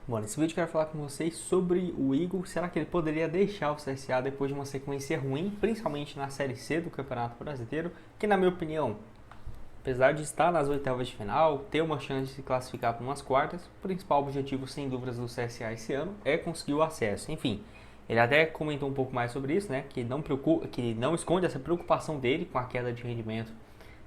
Bom, nesse vídeo eu quero falar com vocês sobre o Igor. Será que ele poderia deixar o CSA depois de uma sequência ruim, principalmente na Série C do Campeonato Brasileiro, que na minha opinião, apesar de estar nas oitavas de final, ter uma chance de se classificar para umas quartas, o principal objetivo, sem dúvidas, do CSA esse ano é conseguir o acesso. Enfim, ele até comentou um pouco mais sobre isso, né? Que não esconde essa preocupação dele com a queda de rendimento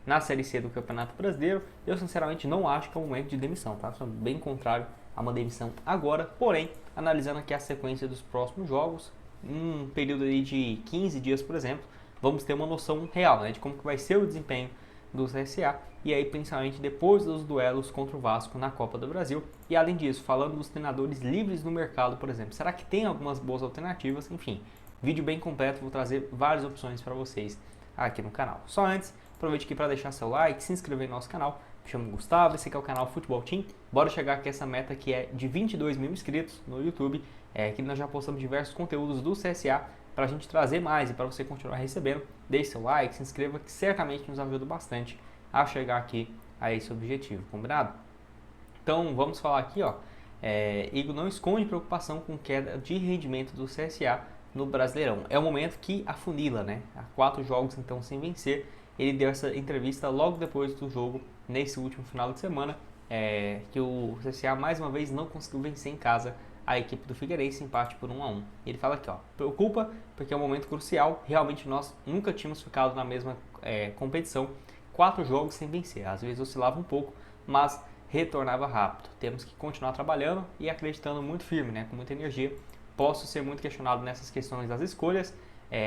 na Série C do Campeonato Brasileiro. Eu sinceramente não acho que é o momento de demissão, tá? Sou bem contrário a uma demissão agora, porém, analisando aqui a sequência dos próximos jogos, um período aí de 15 dias, por exemplo, vamos ter uma noção real, né, de como que vai ser o desempenho do CSA, e aí principalmente depois dos duelos contra o Vasco na Copa do Brasil. E além disso, falando dos treinadores livres no mercado, por exemplo, será que tem algumas boas alternativas? Enfim, vídeo bem completo, vou trazer várias opções para vocês aqui no canal. Só antes, aproveite aqui para deixar seu like, se inscrever no nosso canal. Me chamo Gustavo, esse aqui é o canal Futebol Team. Bora chegar aqui a essa meta que é de 22 mil inscritos no YouTube, que nós já postamos diversos conteúdos do CSA para a gente trazer mais e para você continuar recebendo. Deixe seu like, se inscreva, que certamente nos ajuda bastante a chegar aqui a esse objetivo, combinado? Então vamos falar aqui, Igor não esconde preocupação com queda de rendimento do CSA no Brasileirão. É o momento que afunila, né? Há 4 jogos então sem vencer. Ele deu essa entrevista logo depois do jogo, nesse último final de semana, que o CSA mais uma vez não conseguiu vencer em casa a equipe do Figueirense, empate por 1-1. Ele fala aqui, preocupa porque é um momento crucial, realmente nós nunca tínhamos ficado na mesma competição, 4 jogos sem vencer, às vezes oscilava um pouco, mas retornava rápido. Temos que continuar trabalhando e acreditando muito firme, né, com muita energia. Posso ser muito questionado nessas questões das escolhas,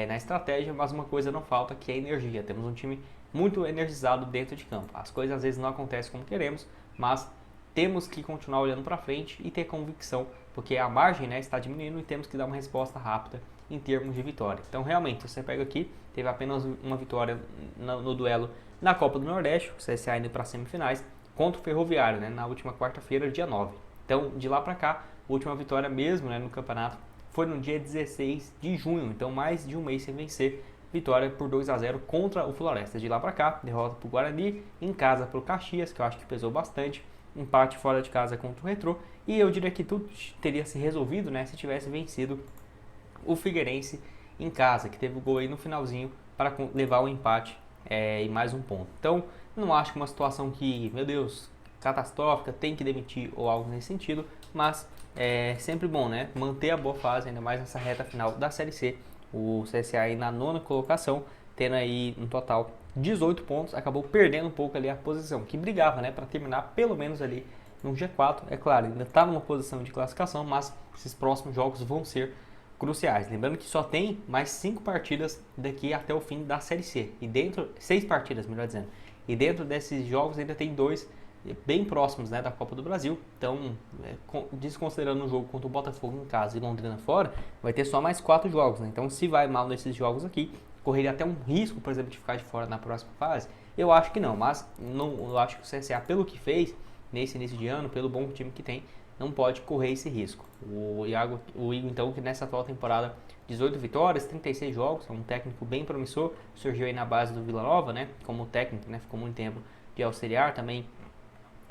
na estratégia, mas uma coisa não falta, que é energia. Temos um time muito energizado dentro de campo. As coisas às vezes não acontecem como queremos, mas temos que continuar olhando para frente e ter convicção, porque a margem, né, está diminuindo e temos que dar uma resposta rápida em termos de vitória. Então realmente, você pega aqui, teve apenas uma vitória no duelo na Copa do Nordeste, o CSA indo para as semifinais, contra o Ferroviário, né, na última quarta-feira, dia 9. Então, de lá para cá, a última vitória mesmo, né, no campeonato foi no dia 16 de junho, então mais de um mês sem vencer. Vitória por 2-0 contra o Floresta. De lá para cá, derrota para o Guarani, em casa para o Caxias, que eu acho que pesou bastante, empate fora de casa contra o Retrô, e eu diria que tudo teria se resolvido, né, se tivesse vencido o Figueirense em casa, que teve o gol aí no finalzinho para levar o empate e mais um ponto. Então, não acho que uma situação que, meu Deus, catastrófica, tem que demitir ou algo nesse sentido, mas é sempre bom, né, manter a boa fase, ainda mais nessa reta final da Série C. O CSA aí na 9ª colocação, tendo aí um total 18 pontos, acabou perdendo um pouco ali a posição, que brigava, né, para terminar pelo menos ali no G4. É claro, ainda está numa posição de classificação, mas esses próximos jogos vão ser cruciais. Lembrando que só tem mais 5 partidas daqui até o fim da Série C, e dentro, 6 partidas, melhor dizendo, e dentro desses jogos ainda tem 2 bem próximos, né, da Copa do Brasil. Então, desconsiderando o jogo contra o Botafogo em casa e Londrina fora, vai ter só mais 4 jogos, né? Então, se vai mal nesses jogos aqui, correria até um risco, por exemplo, de ficar de fora na próxima fase? Eu acho que não, mas eu acho que o CSA, pelo que fez nesse início de ano, pelo bom time que tem, não pode correr esse risco. O Igor, então, que nessa atual temporada, 18 vitórias, 36 jogos, é um técnico bem promissor, surgiu aí na base do Vila Nova, né, como técnico, né, ficou muito tempo de auxiliar também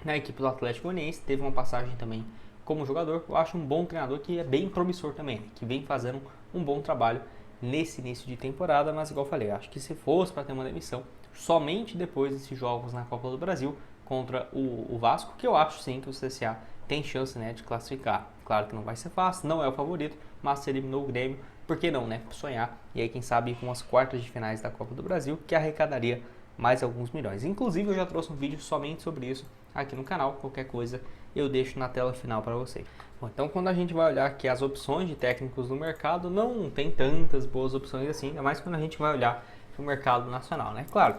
na equipe do Atlético Goianiense, teve uma passagem também como jogador. Eu acho um bom treinador, que é bem promissor também, que vem fazendo um bom trabalho nesse início de temporada, mas igual eu falei, acho que se fosse para ter uma demissão, somente depois desses jogos na Copa do Brasil contra o Vasco, que eu acho sim que o CSA tem chance, né, de classificar. Claro que não vai ser fácil, não é o favorito, mas se eliminou o Grêmio, por que não, né, sonhar, e aí quem sabe com as quartas de finais da Copa do Brasil, que arrecadaria mais alguns milhões. Inclusive eu já trouxe um vídeo somente sobre isso aqui no canal, qualquer coisa eu deixo na tela final para vocês. Bom, então quando a gente vai olhar aqui as opções de técnicos no mercado, não tem tantas boas opções assim, ainda mais quando a gente vai olhar para o mercado nacional, né? Claro,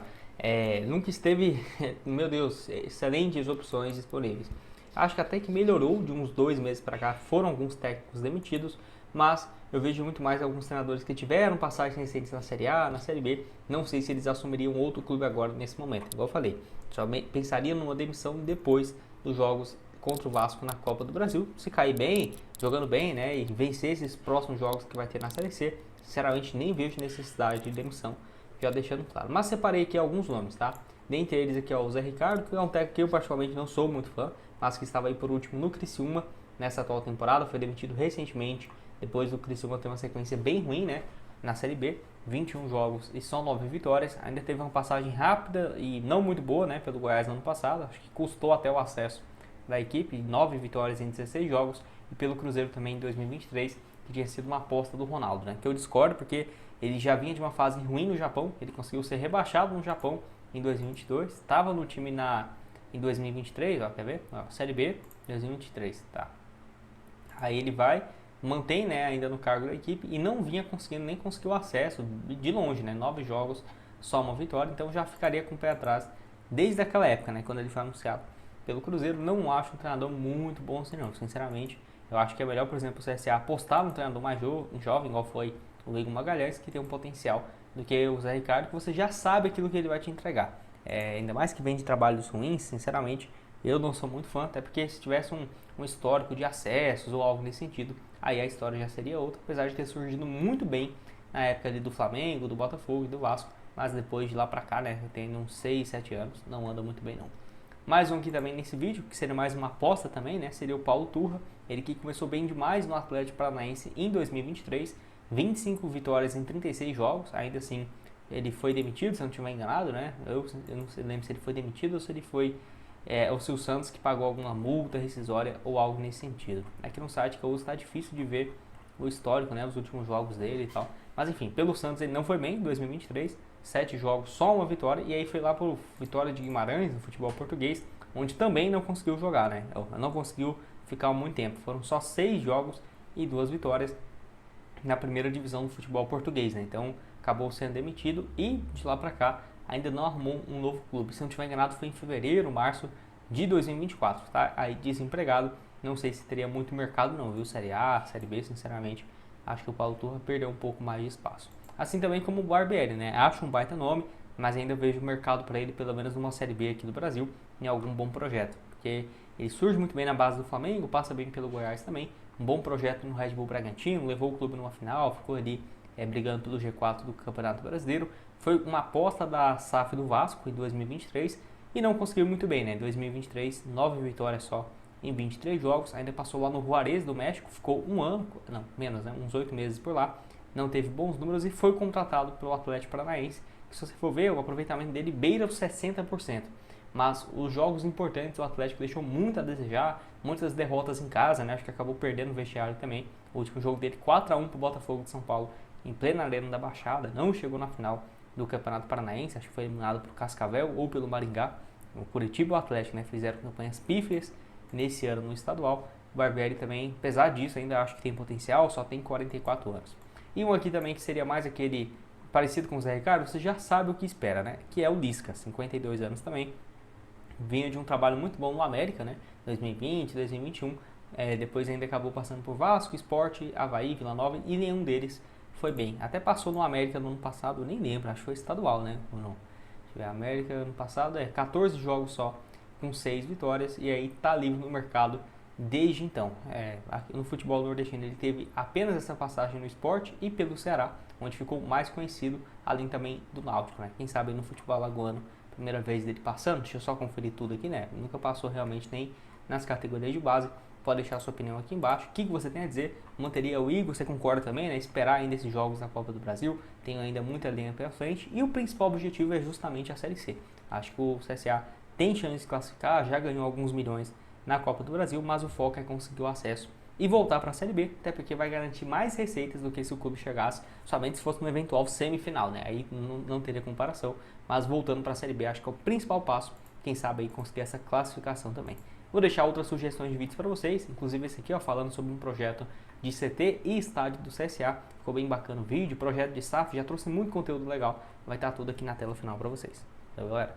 nunca esteve, meu Deus, excelentes opções disponíveis. Acho que até que melhorou de uns 2 meses para cá, foram alguns técnicos demitidos, mas eu vejo muito mais alguns treinadores que tiveram passagens recentes na Série A, na Série B. Não sei se eles assumiriam outro clube agora nesse momento. Igual eu falei, só pensaria numa demissão depois dos jogos contra o Vasco na Copa do Brasil. Se cair bem, jogando bem, né, e vencer esses próximos jogos que vai ter na Série C, sinceramente nem vejo necessidade de demissão, já deixando claro. Mas separei aqui alguns nomes, tá? Dentre eles aqui, o Zé Ricardo, que é um técnico que eu particularmente não sou muito fã, mas que estava aí por último no Criciúma, nessa atual temporada, foi demitido recentemente, depois do Criciúma ter uma sequência bem ruim, né, na Série B, 21 jogos e só 9 vitórias, ainda teve uma passagem rápida e não muito boa, né, pelo Goiás no ano passado, acho que custou até o acesso da equipe, 9 vitórias em 16 jogos, e pelo Cruzeiro também em 2023, que tinha sido uma aposta do Ronaldo, né, que eu discordo porque ele já vinha de uma fase ruim no Japão, ele conseguiu ser rebaixado no Japão em 2022, estava no time em 2023, ó, quer ver? Ó, Série B, 2023, tá. Aí ele vai, mantém, né, ainda no cargo da equipe e não vinha conseguindo, nem conseguiu acesso de longe, né, 9 jogos, só uma vitória, então já ficaria com o pé atrás desde aquela época, né, quando ele foi anunciado pelo Cruzeiro. Não acho um treinador muito bom assim não, sinceramente. Eu acho que é melhor, por exemplo, o CSA apostar no treinador mais jovem, igual foi o Igor Magalhães, que tem um potencial, do que o Zé Ricardo, que você já sabe aquilo que ele vai te entregar. Ainda mais que vem de trabalhos ruins, sinceramente, eu não sou muito fã, até porque se tivesse um histórico de acessos ou algo nesse sentido, aí a história já seria outra, apesar de ter surgido muito bem na época ali do Flamengo, do Botafogo e do Vasco, mas depois de lá pra cá, né, tem uns 6, 7 anos, não anda muito bem não. Mais um aqui também nesse vídeo, que seria mais uma aposta também, né, seria o Paulo Turra, ele que começou bem demais no Atlético Paranaense em 2023, 25 vitórias em 36 jogos, ainda assim ele foi demitido, se eu não estiver enganado, né? Eu não lembro se ele foi demitido ou se ele foi o Silvio Santos que pagou alguma multa rescisória ou algo nesse sentido. Aqui no site que eu uso está difícil de ver o histórico, né? Os últimos jogos dele e tal. Mas enfim, pelo Santos ele não foi bem em 2023, 7 jogos, só uma vitória, e aí foi lá pro Vitória de Guimarães, no futebol português, onde também não conseguiu jogar, né? Não conseguiu ficar muito tempo. Foram só 6 jogos e 2 vitórias na primeira divisão do futebol português, né? Então acabou sendo demitido e de lá para cá ainda não arrumou um novo clube. Se não estiver enganado, foi em fevereiro, março de 2024, tá? Aí desempregado, não sei se teria muito mercado não, viu? Série A, Série B, sinceramente, acho que o Paulo Turra perdeu um pouco mais de espaço. Assim também como o Barbieri, né? Acho um baita nome, mas ainda vejo mercado para ele, pelo menos numa Série B aqui do Brasil, em algum bom projeto, porque ele surge muito bem na base do Flamengo, passa bem pelo Goiás também, um bom projeto no Red Bull Bragantino, levou o clube numa final, ficou ali brigando pelo G4 do Campeonato Brasileiro. Foi uma aposta da SAF do Vasco em 2023 e não conseguiu muito bem, né? Em 2023, 9 vitórias só em 23 jogos, ainda passou lá no Juárez do México, ficou um ano, não, menos, né? Uns 8 meses por lá, não teve bons números e foi contratado pelo Atlético Paranaense, que se você for ver, o aproveitamento dele beira os 60%. Mas os jogos importantes o Atlético deixou muito a desejar, muitas derrotas em casa, né? Acho que acabou perdendo o vestiário também. O último jogo dele 4-1 para o Botafogo de São Paulo, em plena arena da Baixada, não chegou na final do Campeonato Paranaense, acho que foi eliminado por Cascavel ou pelo Maringá. O Curitiba e o Atlético, né, fizeram campanhas pífias nesse ano no estadual. O Barbieri também, apesar disso, ainda acho que tem potencial, só tem 44 anos. E um aqui também que seria mais aquele parecido com o Zé Ricardo, você já sabe o que espera, né? Que é o Lisca, 52 anos também. Vinha de um trabalho muito bom no América, né? 2020, 2021. Depois ainda acabou passando por Vasco, Sport, Avaí, Vila Nova e nenhum deles foi bem. Até passou no América no ano passado, eu nem lembro, acho que foi estadual, né? Ou não? América ano passado 14 jogos só, com 6 vitórias, e aí tá livre no mercado desde então. No futebol nordestino ele teve apenas essa passagem no Sport e pelo Ceará, onde ficou mais conhecido, além também do Náutico, né? Quem sabe no futebol alagoano, primeira vez dele passando, deixa eu só conferir tudo aqui, né? Nunca passou realmente nem nas categorias de base. Pode deixar a sua opinião aqui embaixo. O que você tem a dizer? Manteria o Igor? Você concorda também, né? Esperar ainda esses jogos da Copa do Brasil. Tem ainda muita linha pela frente. E o principal objetivo é justamente a Série C. Acho que o CSA tem chance de se classificar, já ganhou alguns milhões na Copa do Brasil, mas o foco é conseguir o acesso e voltar para a Série B, até porque vai garantir mais receitas do que se o clube chegasse somente se fosse uma eventual semifinal, né? Aí não teria comparação, mas voltando para a Série B, acho que é o principal passo, quem sabe aí conseguir essa classificação também. Vou deixar outras sugestões de vídeos para vocês, inclusive esse aqui, ó, falando sobre um projeto de CT e estádio do CSA. Ficou bem bacana o vídeo, projeto de SAF, já trouxe muito conteúdo legal. Vai estar tudo aqui na tela final para vocês. Então, galera,